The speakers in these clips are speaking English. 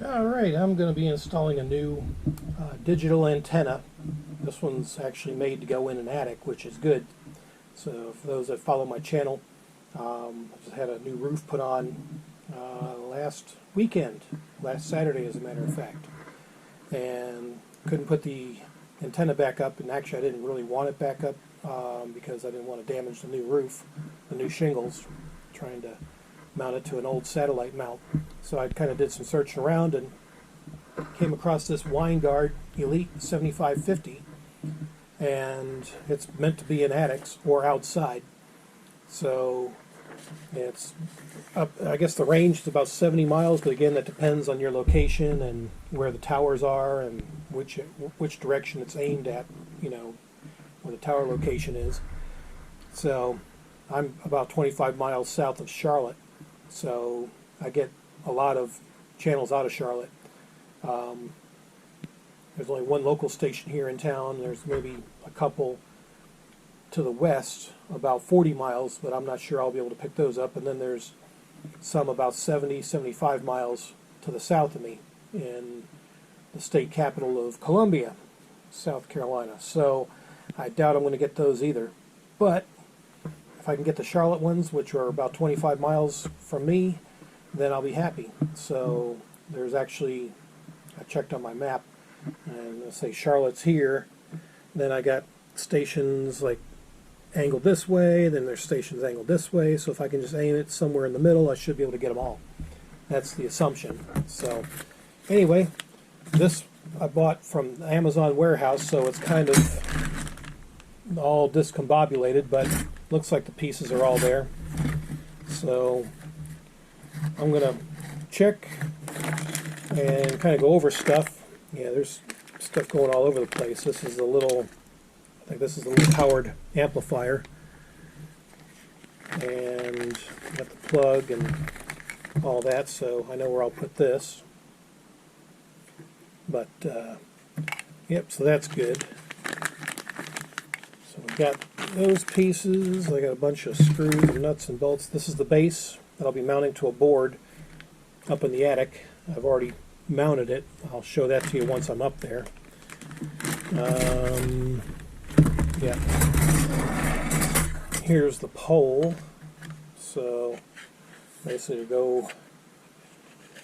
Alright, I'm going to be installing a new digital antenna. This one's actually made to go in an attic, which is good. So for those that follow my channel, I just had a new roof put on last weekend, last Saturday as a matter of fact. And couldn't put the antenna back up, and actually I didn't really want it back up because I didn't want to damage the new roof, the new shingles, trying to mount it to an old satellite mount. So I kind of did some searching around and came across this Winegard Elite 7550, and it's meant to be in attics or outside. So it's up, I guess the range is about 70 miles, but again that depends on your location and where the towers are and which direction it's aimed at, you know, where the tower location is. So I'm about 25 miles south of Charlotte, so I get a lot of channels out of Charlotte. There's only one local station here in town. There's maybe a couple to the west, about 40 miles, but I'm not sure I'll be able to pick those up. And then there's some about 75 miles to the south of me in the state capital of Columbia, South Carolina. So I doubt I'm going to get those either. But if I can get the Charlotte ones, which are about 25 miles from me, then I'll be happy. So there's actually, I checked on my map, and let's say Charlotte's here, then I got stations like angled this way, then there's stations angled this way, so if I can just aim it somewhere in the middle, I should be able to get them all. That's the assumption. So anyway, this I bought from the Amazon warehouse, so it's kind of all discombobulated, but looks like the pieces are all there. So I'm going to check and kind of go over stuff. Yeah, there's stuff going all over the place. This is a little, I think this is a little powered amplifier. And got the plug and all that, so I know where I'll put this. But, yep, so that's good. So we've got those pieces. I got a bunch of screws and nuts and bolts. This is the base that I'll be mounting to a board up in the attic. I've already mounted it. I'll show that to you once I'm up there. Yeah. Here's the pole. So basically go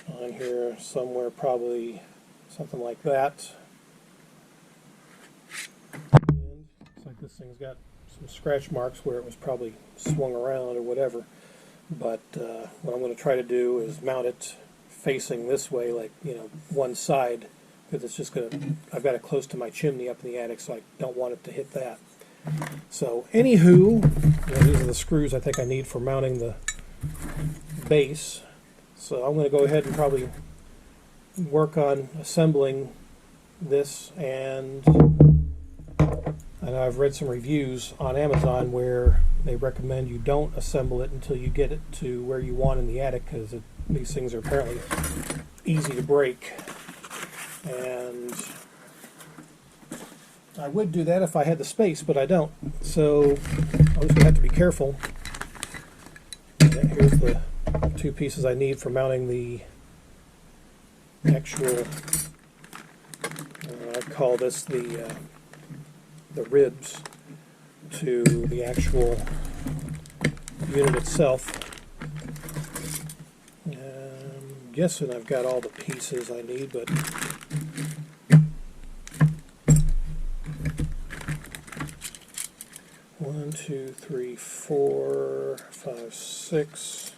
on here somewhere, probably something like that. And looks like this thing's got some scratch marks where it was probably swung around or whatever. But what I'm going to try to do is mount it facing this way, like, you know, one side, because it's just going to, I've got it close to my chimney up in the attic, so I don't want it to hit that. So anywho, you know, these are the screws I think I need for mounting the base. So I'm going to go ahead and probably work on assembling this, and I've read some reviews on Amazon where they recommend you don't assemble it until you get it to where you want in the attic, because these things are apparently easy to break. And I would do that if I had the space, but I don't. So I'm just going to have to be careful. And here's the two pieces I need for mounting the actual, I call this the ribs to the actual unit itself. I'm guessing I've got all the pieces I need, but one, two, three, 4, 5, 6.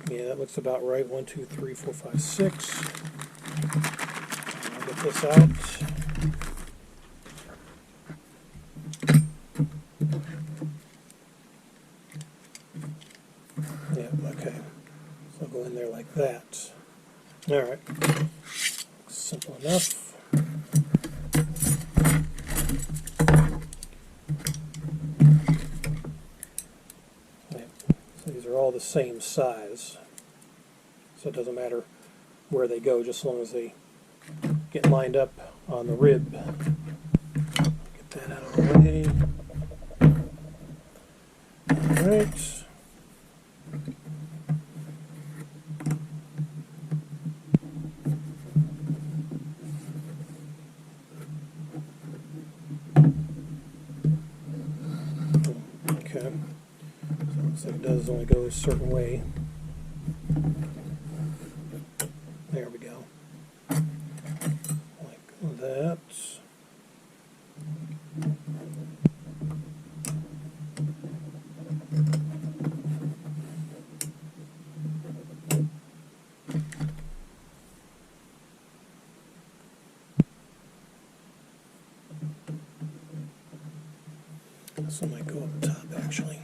Yeah, that looks about right. 1, 2, 3, 4, 5, 6. I'll get this out. Yeah, okay. So I'll go in there like that. Alright. Simple enough. Yeah. So these are all the same size. So it doesn't matter where they go, just as long as they get lined up on the rib. Get that out of the way. Alright. hoses only go a certain way. There we go. Like that. This one might go up the top, actually.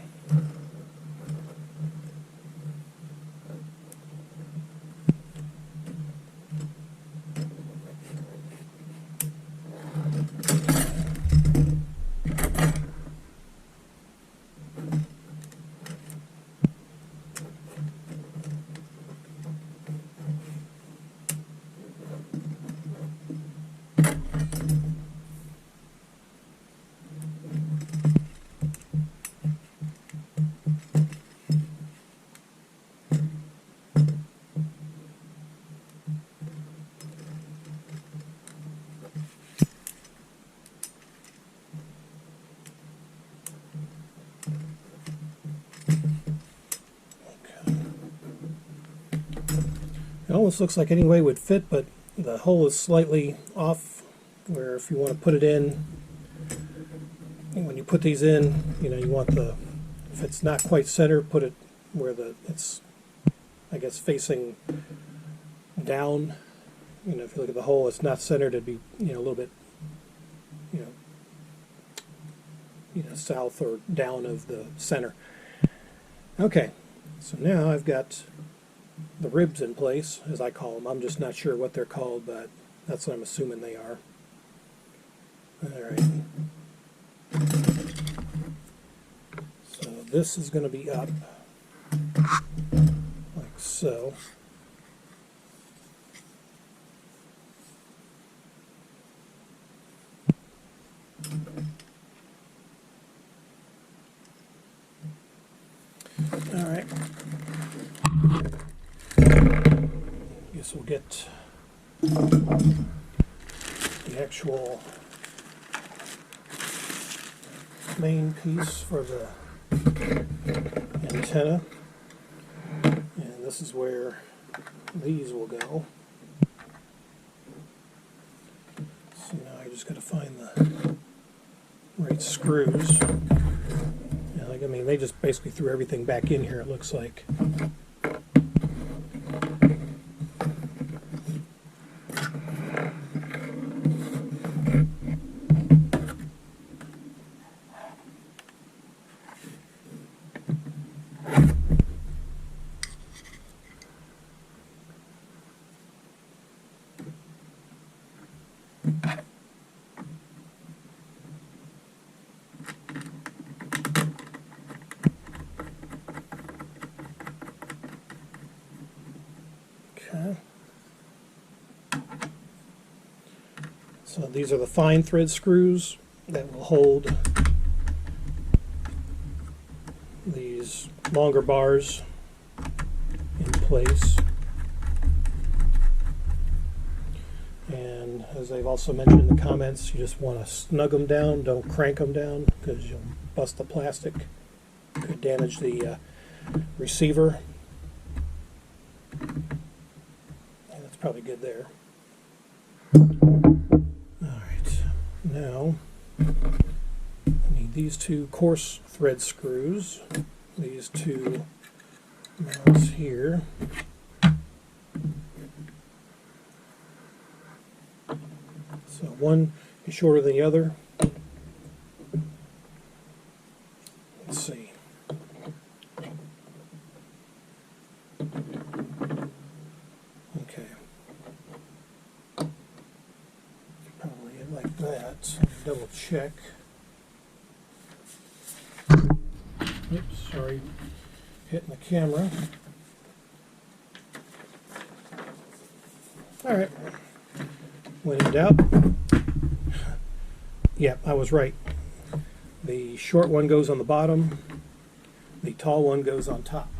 It almost looks like any way would fit, but the hole is slightly off, where if you want to put it in, when you put these in, you want if it's not quite center, put it where it's, I guess, facing down. If you look at the hole, it's not centered, it'd be, a little bit, south or down of the center. Okay, so now I've got the ribs in place, as I call them. I'm just not sure what they're called, but that's what I'm assuming they are. Alright. So this is going to be up like so. Alright. Guess we'll get the actual main piece for the antenna, and this is where these will go. So now I just got to find the right screws. They just basically threw everything back in here, it looks like. Okay. So these are the fine thread screws that will hold these longer bars in place. And as they've also mentioned in the comments, you just want to snug them down, don't crank them down, because you'll bust the plastic, could damage the receiver. Probably good there. Alright, now I need these two coarse thread screws, these two mounts here. So one is shorter than the other. Let's see. Double check. Oops, sorry, hitting the camera. Alright, when in doubt, yeah, I was right. The short one goes on the bottom, the tall one goes on top.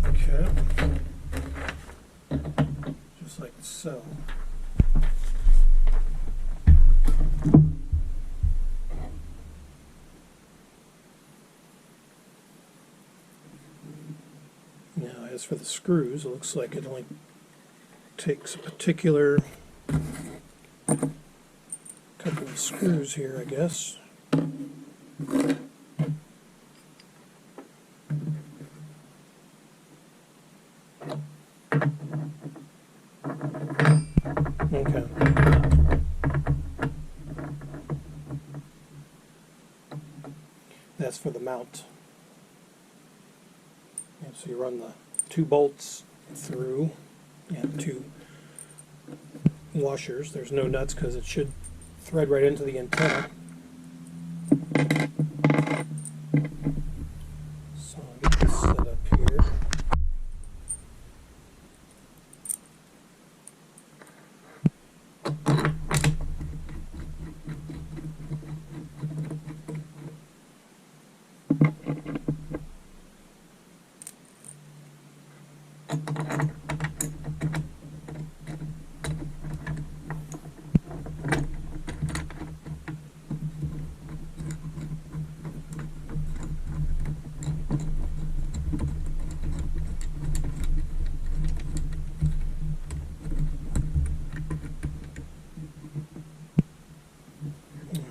Okay, just like so. as for the screws, it looks like it only takes a particular couple of screws here, I guess. Okay. That's for the mount. And so you run the 2 bolts through and 2 washers. There's no nuts because it should thread right into the antenna. So I'll get this set up here.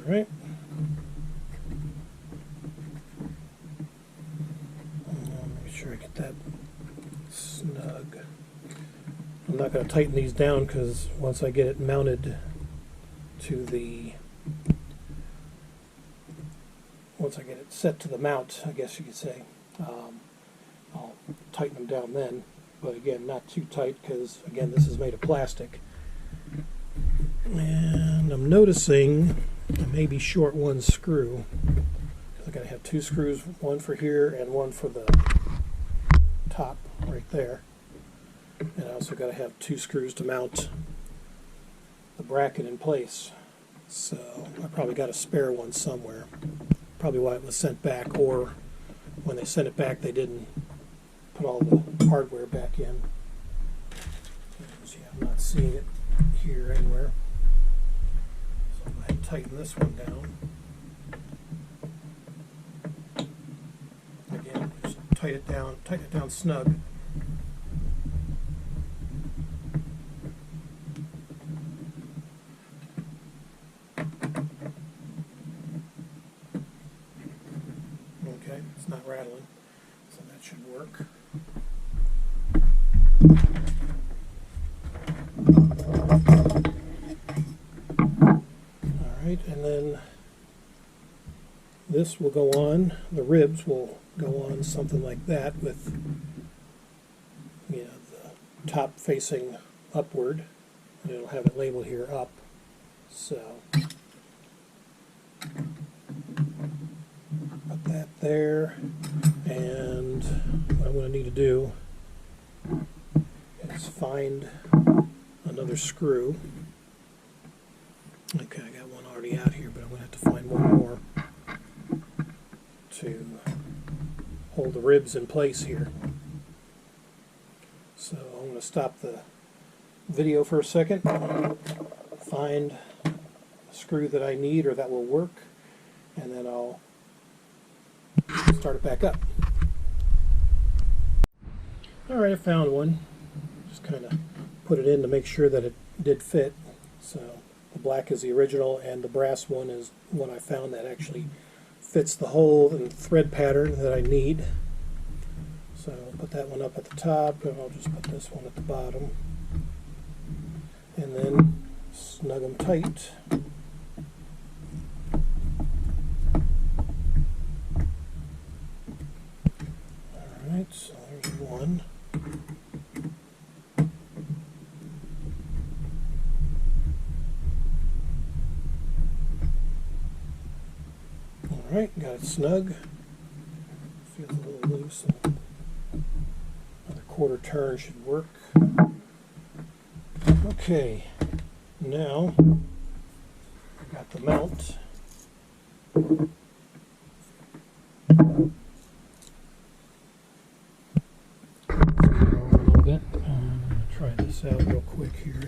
Alright. Make sure I get that snug. I'm not going to tighten these down because once I get it mounted to the, once I get it set to the mount, I guess you could say, I'll tighten them down then. But again, not too tight because, again, this is made of plastic. And I'm noticing I may be short one screw. I got to have 2 screws, one for here and one for the top right there. And I also got to have 2 screws to mount the bracket in place. So I probably got a spare one somewhere. Probably why it was sent back, or when they sent it back they didn't put all the hardware back in. Yeah, I'm not seeing it here anywhere. So I'm going to tighten this one down. Again, just tighten it down snug. Okay, it's not rattling, so that should work. Alright, and then this will go on, the ribs will go on something like that with, you know, the top facing upward, and it'll have it labeled here up. So put that there, and what I'm going to need to do is find another screw. Okay, I got one already out here, but I'm going to have to find one more to hold the ribs in place here. So I'm going to stop the video for a second, find a screw that I need or that will work, and then I'll start it back up. Alright, I found one. Just kind of put it in to make sure that it did fit. So the black is the original and the brass one is one I found that actually fits the hole and thread pattern that I need. So I'll put that one up at the top, and I'll just put this one at the bottom. And then snug them tight. Alright, so there's one. Alright, got it snug. Feels a little loose. Another quarter turn should work. Okay, now I've got the mount. A little bit. I'm going to try this out real quick here.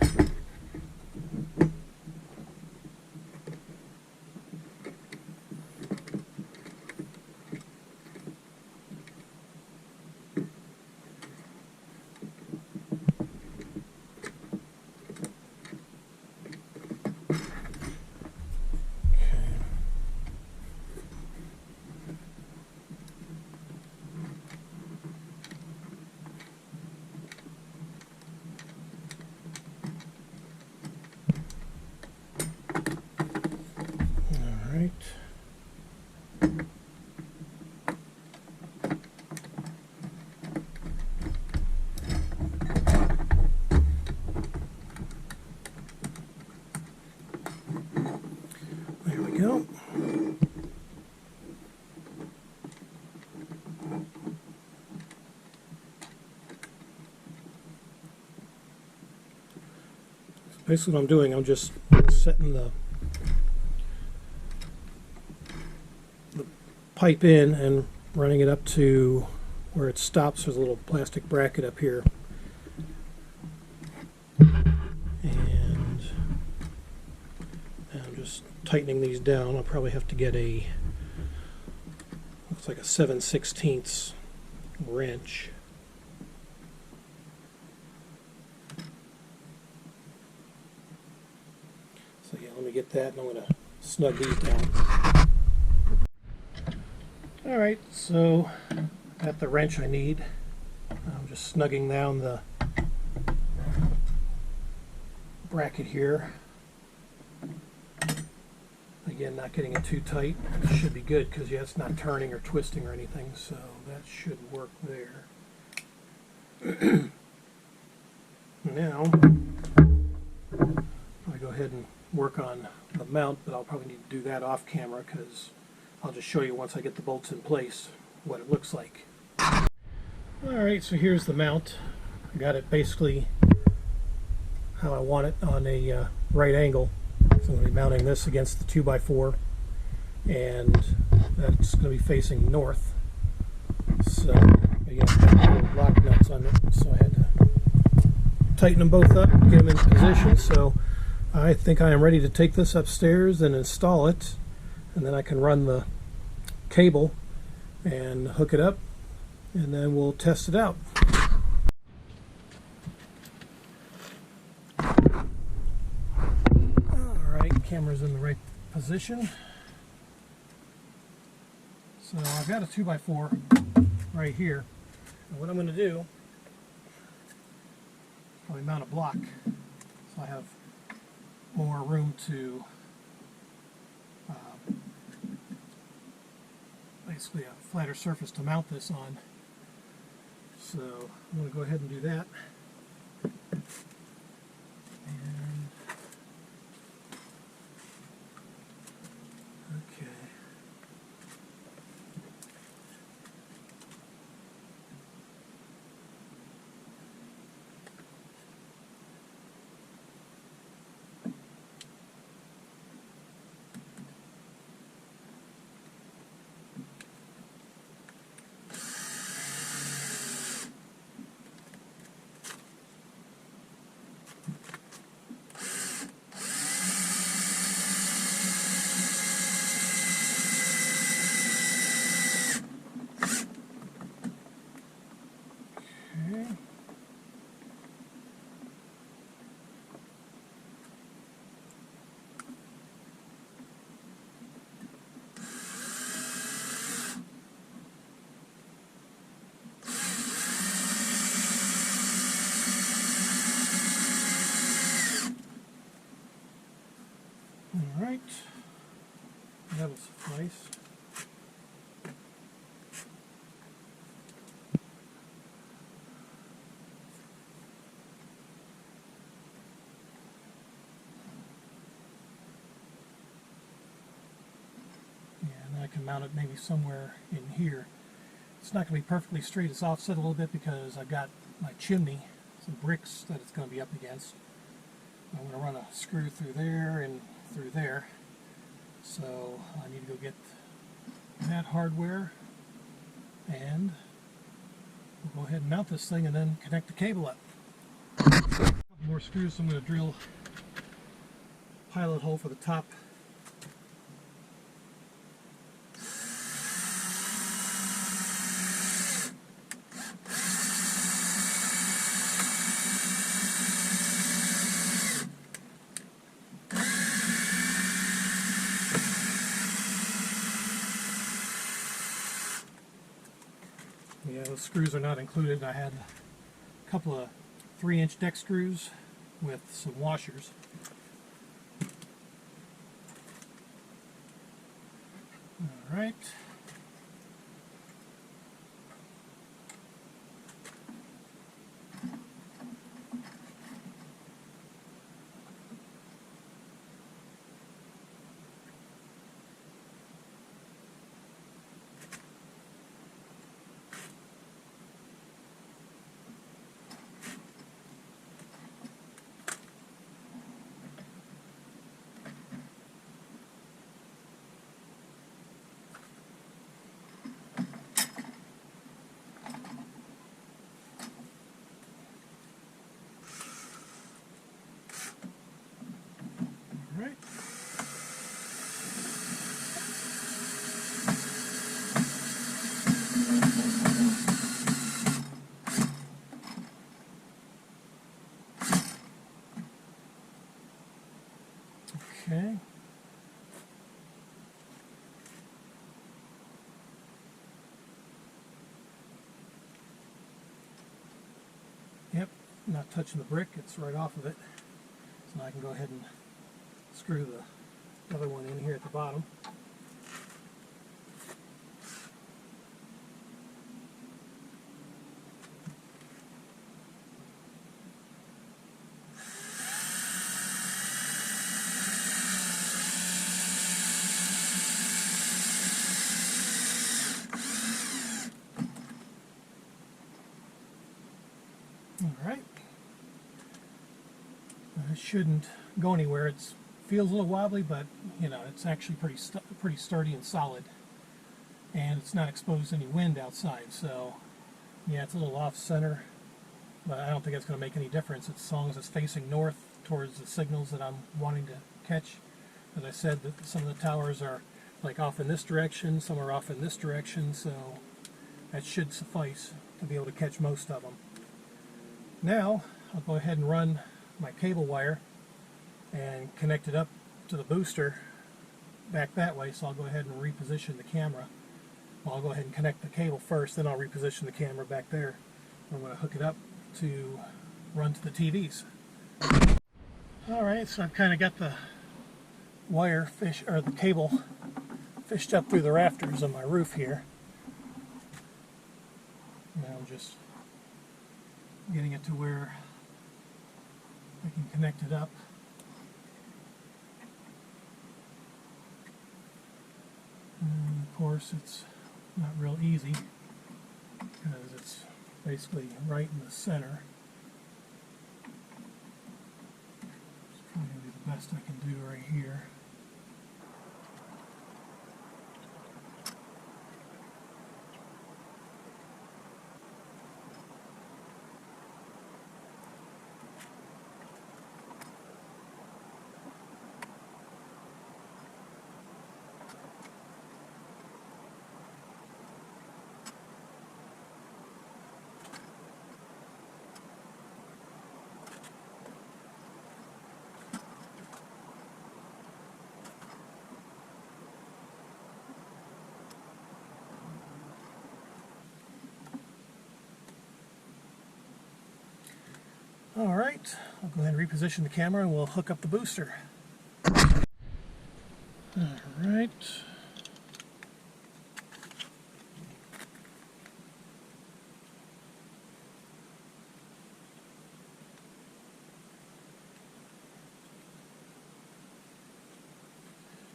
right. There we go. Basically what I'm doing, I'm just setting the pipe in and running it up to where it stops. There's a little plastic bracket up here. And I'm just tightening these down. I'll probably have to get a, looks like a 7/16 wrench. So yeah, let me get that, and I'm going to snug these down. Alright, so got the wrench I need. I'm just snugging down the bracket here. Again, not getting it too tight. It should be good because yeah, it's not turning or twisting or anything, so that should work there. Now, I'll go ahead and work on the mount, but I'll probably need to do that off camera because I'll just show you once I get the bolts in place what it looks like. Alright, so here's the mount. I got it basically how I want it on a right angle. So I'm going to be mounting this against the 2x4, and that's going to be facing north. So again, got little lock nuts on it, so I had to tighten them both up, get them in position. So I think I am ready to take this upstairs and install it, and then I can run the cable and hook it up, and then we'll test it out. Alright, camera's in the right position. So I've got a 2x4 right here. And what I'm going to do is probably mount a block so I have more room to basically a flatter surface to mount this on. So I'm going to go ahead and do that. And okay. Alright, that'll suffice. Yeah, and I can mount it maybe somewhere in here. It's not going to be perfectly straight, it's offset a little bit because I've got my chimney, some bricks that it's going to be up against. I'm going to run a screw through there and through there. So I need to go get that hardware, and we'll go ahead and mount this thing and then connect the cable up. A couple more screws, so I'm going to drill a pilot hole for the top. Yeah, those screws are not included. I had a couple of 3-inch deck screws with some washers. right. Right. Okay. Yep, not touching the brick, it's right off of it. So now I can go ahead and screw the other one in here at the bottom. Alright. It shouldn't go anywhere. It feels a little wobbly, but you know, it's actually pretty sturdy and solid. And it's not exposed to any wind outside, so yeah, it's a little off center, but I don't think it's going to make any difference as long as it's facing north towards the signals that I'm wanting to catch. As I said, some of the towers are like off in this direction, some are off in this direction, so that should suffice to be able to catch most of them. Now, I'll go ahead and run my cable wire and connect it up to the booster back that way, so I'll go ahead and reposition the camera. Well, I'll go ahead and connect the cable first, then I'll reposition the camera back there. I'm going to hook it up to run to the TVs. Alright, so I've kind of got the the cable fished up through the rafters of my roof here. Now I'm just getting it to where I can connect it up. And of course it's not real easy because it's basically right in the center. Just trying to do the best I can do right here. Alright, I'll go ahead and reposition the camera and we'll hook up the booster. Alright.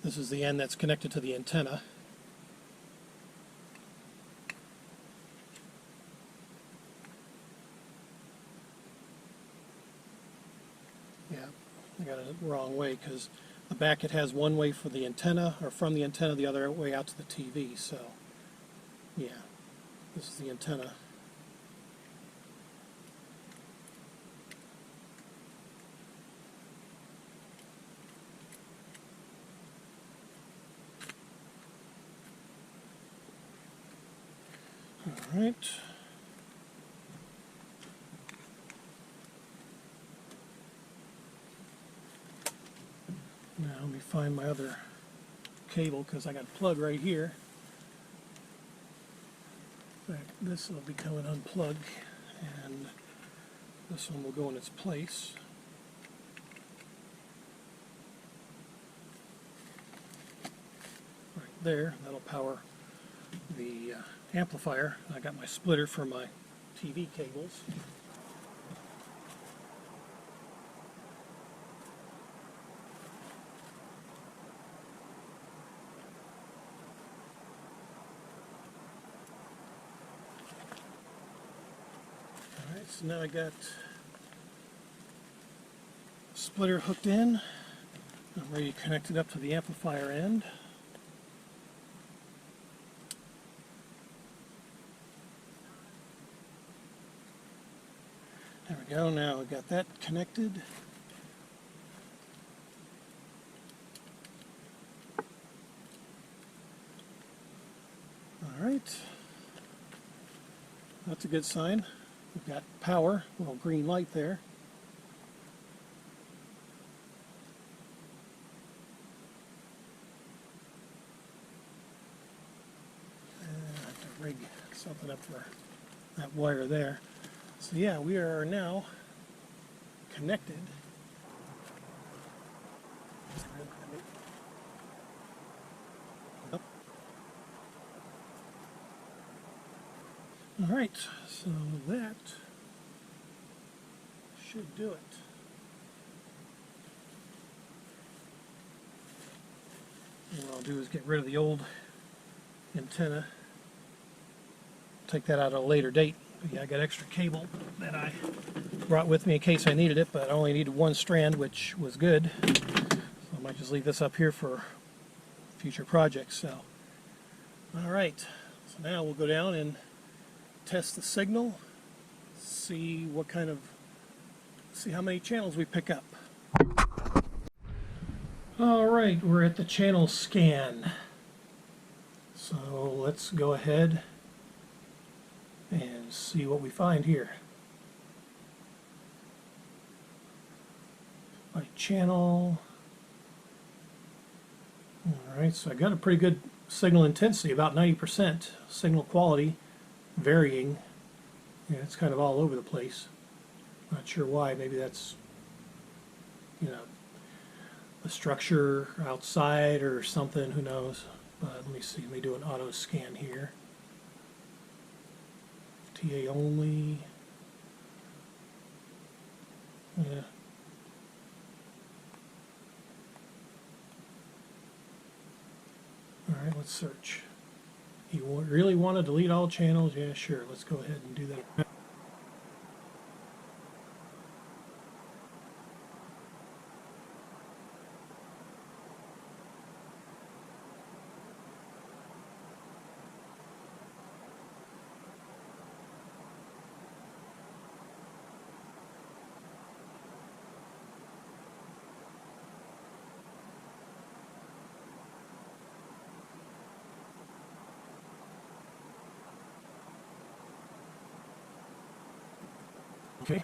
This is the end that's connected to the antenna. Yeah, I got it the wrong way because the back it has one way for the antenna, or from the antenna the other way out to the TV, so yeah, this is the antenna. All right. Now let me find my other cable because I got a plug right here. In fact, this will be coming unplugged and this one will go in its place. Right there. That'll power the amplifier. I got my splitter for my TV cables. Alright, so now I got splitter hooked in. I'm ready to connect it up to the amplifier end. There we go, now we got that connected. Alright, that's a good sign. We've got power, a little green light there. I have to rig something up for that wire there. So yeah, we are now connected. All right, so that should do it. And what I'll do is get rid of the old antenna, take that out at a later date. But yeah, I got extra cable that I brought with me in case I needed it, but I only needed one strand, which was good. So I might just leave this up here for future projects. So, all right, so now we'll go down and test the signal, see how many channels we pick up. All right, we're at the channel scan. So let's go ahead and see what we find here. By channel. All right, so I got a pretty good signal intensity, about 90%. Signal quality varying. Yeah, it's kind of all over the place. Not sure why. Maybe that's, you know, the structure outside or something. Who knows? But let me see. Let me do an auto scan here. TA only. Yeah. All right, let's search. You really want to delete all channels? Yeah, sure. Let's go ahead and do that. Okay.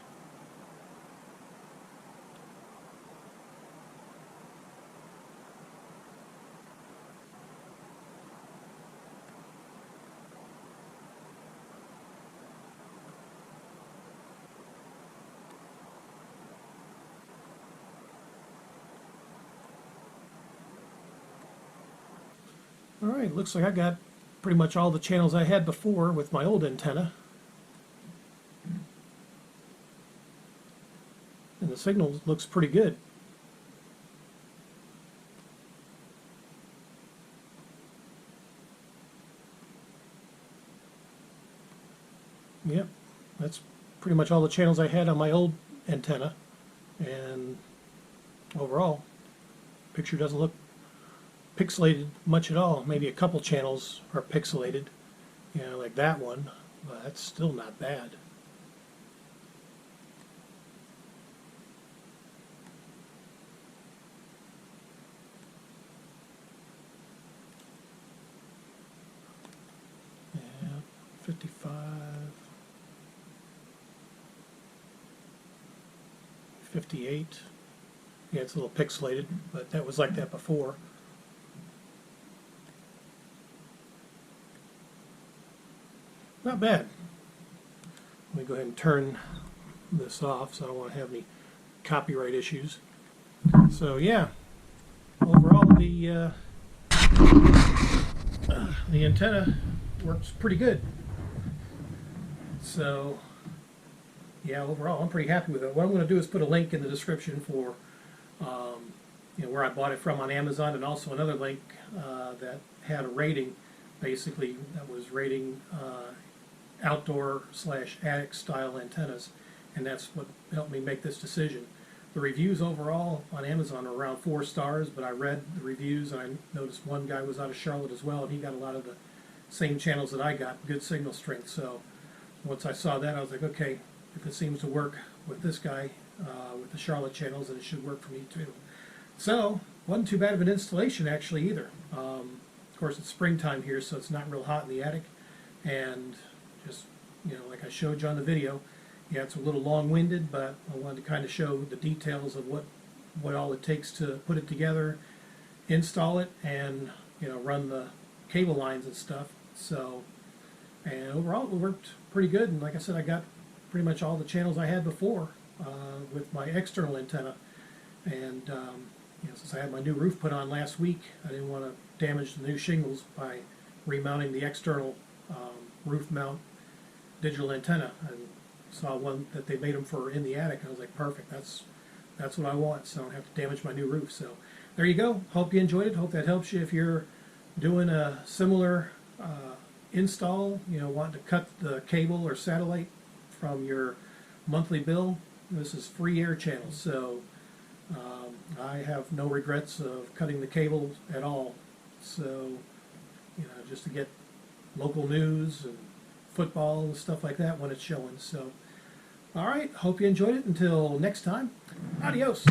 All right, looks like I got pretty much all the channels I had before with my old antenna. And the signal looks pretty good. Yep, that's pretty much all the channels I had on my old antenna. And overall, picture doesn't look pixelated much at all. Maybe a couple channels are pixelated, you know, like that one, but that's still not bad. Yeah, 55, 58. Yeah, it's a little pixelated, but that was like that before. Not bad. Let me go ahead and turn this off so I don't want to have any copyright issues. So yeah, overall the the antenna works pretty good. So yeah, overall I'm pretty happy with it. What I'm going to do is put a link in the description for where I bought it from on Amazon, and also another link that had a rating, basically, that was rating outdoor/attic style antennas, and that's what helped me make this decision. The reviews overall on Amazon are around 4 stars, but I read the reviews and I noticed one guy was out of Charlotte as well, and he got a lot of the same channels that I got, good signal strength. So once I saw that, I was like, okay, if it seems to work with this guy with the Charlotte channels, then it should work for me too. So wasn't too bad of an installation actually either. Of course, it's springtime here, so it's not real hot in the attic, and just, like I showed you on the video, yeah, it's a little long-winded, but I wanted to kind of show the details of what all it takes to put it together, install it, and run the cable lines and stuff. So, and overall it worked pretty good, and like I said, I got pretty much all the channels I had before with my external antenna. And since I had my new roof put on last week, I didn't want to damage the new shingles by remounting the external roof mount digital antenna. And saw one that they made them for in the attic, and I was like, perfect, that's what I want, so I don't have to damage my new roof. So there you go. Hope you enjoyed it. Hope that helps you if you're doing a similar install, wanting to cut the cable or satellite from your monthly bill. This is free air channels, so I have no regrets of cutting the cable at all. So just to get local news and football and stuff like that when it's showing. So all right, hope you enjoyed it. Until next time, adios.